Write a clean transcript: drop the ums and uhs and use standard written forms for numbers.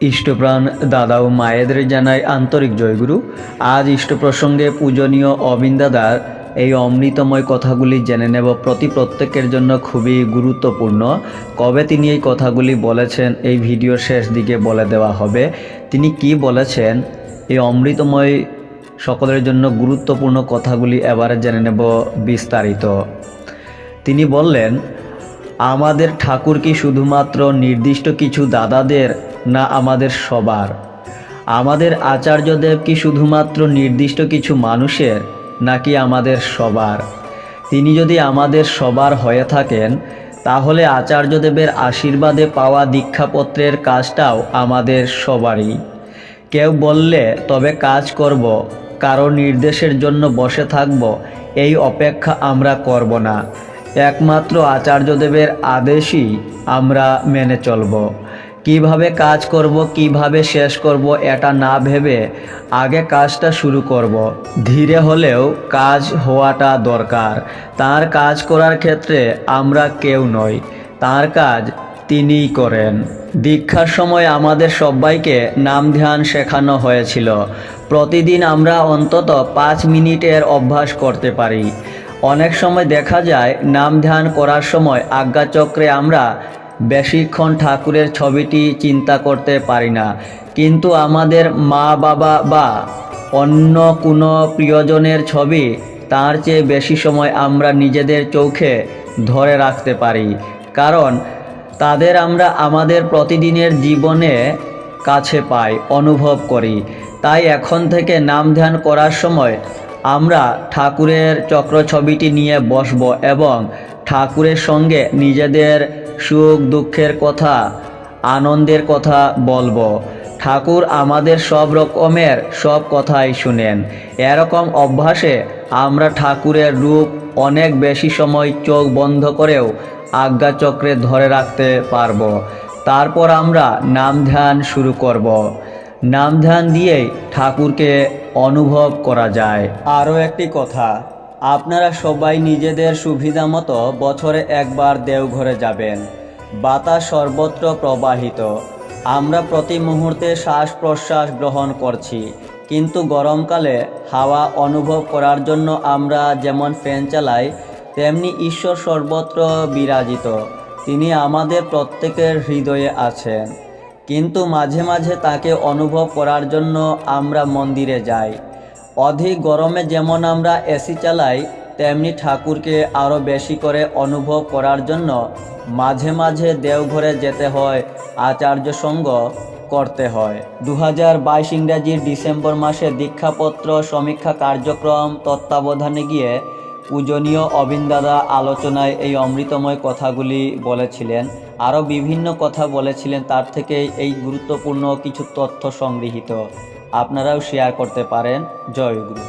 ইষ্টপ্রাণ দাদা ও মায়েদের জানাই আন্তরিক জয়গুরু। আজ ইষ্ট প্রসঙ্গে পূজনীয় অবিন দাদার এই অমৃতময় কথাগুলি জেনে নেব। প্রত্যেকের জন্য খুবই গুরুত্বপূর্ণ। কবে তিনি এই কথাগুলি বলেছেন এই ভিডিওর শেষ দিকে বলে দেওয়া হবে। তিনি কি বলেছেন এই অমৃতময় সকলের জন্য গুরুত্বপূর্ণ কথাগুলি এবারে জেনে নেব বিস্তারিত। তিনি বললেন, আমাদের ঠাকুর কি শুধুমাত্র নির্দিষ্ট কিছু দাদাদের, না আমাদের সবার? আমাদের আচার্যদেব কি শুধুমাত্র নির্দিষ্ট কিছু মানুষের, নাকি আমাদের সবার? তিনি যদি আমাদের সবার হয়ে থাকেন, তাহলে আচার্যদেবের আশীর্বাদে পাওয়া দীক্ষাপত্রের কাজটাও আমাদের সবারই। কেউ বললে তবে কাজ করব, কারো নির্দেশের জন্য বসে থাকব, এই অপেক্ষা আমরা করব না। একমাত্র আচার্যদেবের আদেশই আমরা মেনে চলব। কিভাবে কাজ করব, কিভাবে শেষ করব, এটা না ভেবে আগে কাজটা শুরু করব। ধীরে হলেও কাজ হওয়াটা দরকার। তার কাজ করার ক্ষেত্রে আমরা কেউ নই, তার কাজ তিনিই করেন। দীক্ষার সময় আমাদের সবাইকে নাম ধ্যান শেখানো হয়েছিল। প্রতিদিন আমরা অন্তত 5 মিনিটের অভ্যাস করতে পারি। অনেক সময় দেখা যায় নাম ধ্যান করার সময় আজ্ঞাচক্রে আমরা বেশিক্ষণ ঠাকুরের ছবিটি চিন্তা করতে পারি না, কিন্তু আমাদের মা বাবা বা অন্য কোনো প্রিয়জনের ছবি তার চেয়ে বেশি সময় আমরা নিজেদের চোখে ধরে রাখতে পারি, কারণ তাদের আমরা আমাদের প্রতিদিনের জীবনে কাছে পাই, অনুভব করি। তাই এখন থেকে নাম ধ্যান করার সময় আমরা ঠাকুরের চক্র ছবিটি নিয়ে বসব এবং ঠাকুরের সঙ্গে নিজেদের সুখ দুঃখের কথা, আনন্দের কথা বলবো। ঠাকুর আমাদের সব কথাই শুনেন। এরকম অভ্যাসে আমরা ঠাকুরের রূপ অনেক বেশি সময় চোখ বন্ধ করেও আজ্ঞাচক্রে ধরে রাখতে পারবো। তারপর আমরা নাম ধ্যান শুরু করব। নাম ধ্যান দিয়েই ঠাকুরকে অনুভব করা যায়। আরও একটি কথা, আপনারা সবাই নিজেদের সুবিধা মতো বছরে একবার দেওঘরে যাবেন। বাতাস সর্বত্র প্রবাহিত, আমরা প্রতি মুহূর্তে শ্বাস প্রশ্বাস গ্রহণ করছি, কিন্তু গরমকালে হাওয়া অনুভব করার জন্য আমরা যেমন ফ্যান চালাই, তেমনি ঈশ্বর সর্বত্র বিরাজিত। তিনি আমাদের প্রত্যেকের হৃদয়ে আছেন, কিন্তু মাঝে মাঝে তাকে অনুভব করার জন্য আমরা মন্দিরে যাই। অধিক গরমে যেমন আমরা এসি চালাই, তেমনি ঠাকুরকে আরও বেশি করে অনুভব করার জন্য মাঝে মাঝে দেওঘরে যেতে হয়, আচার্য সঙ্গ করতে হয়। 2022 ইংরাজির ডিসেম্বর মাসে দীক্ষাপত্র সমীক্ষা কার্যক্রম তত্ত্বাবধানে গিয়ে পূজনীয় অবিন দাদা আলোচনায় এই অমৃতময় কথাগুলি বলেছিলেন। আরও বিভিন্ন কথা বলেছিলেন, তার থেকে এই গুরুত্বপূর্ণ কিছু তথ্য সংগৃহীত। আপনারাও শেয়ার করতে পারেন। জয় গুরু।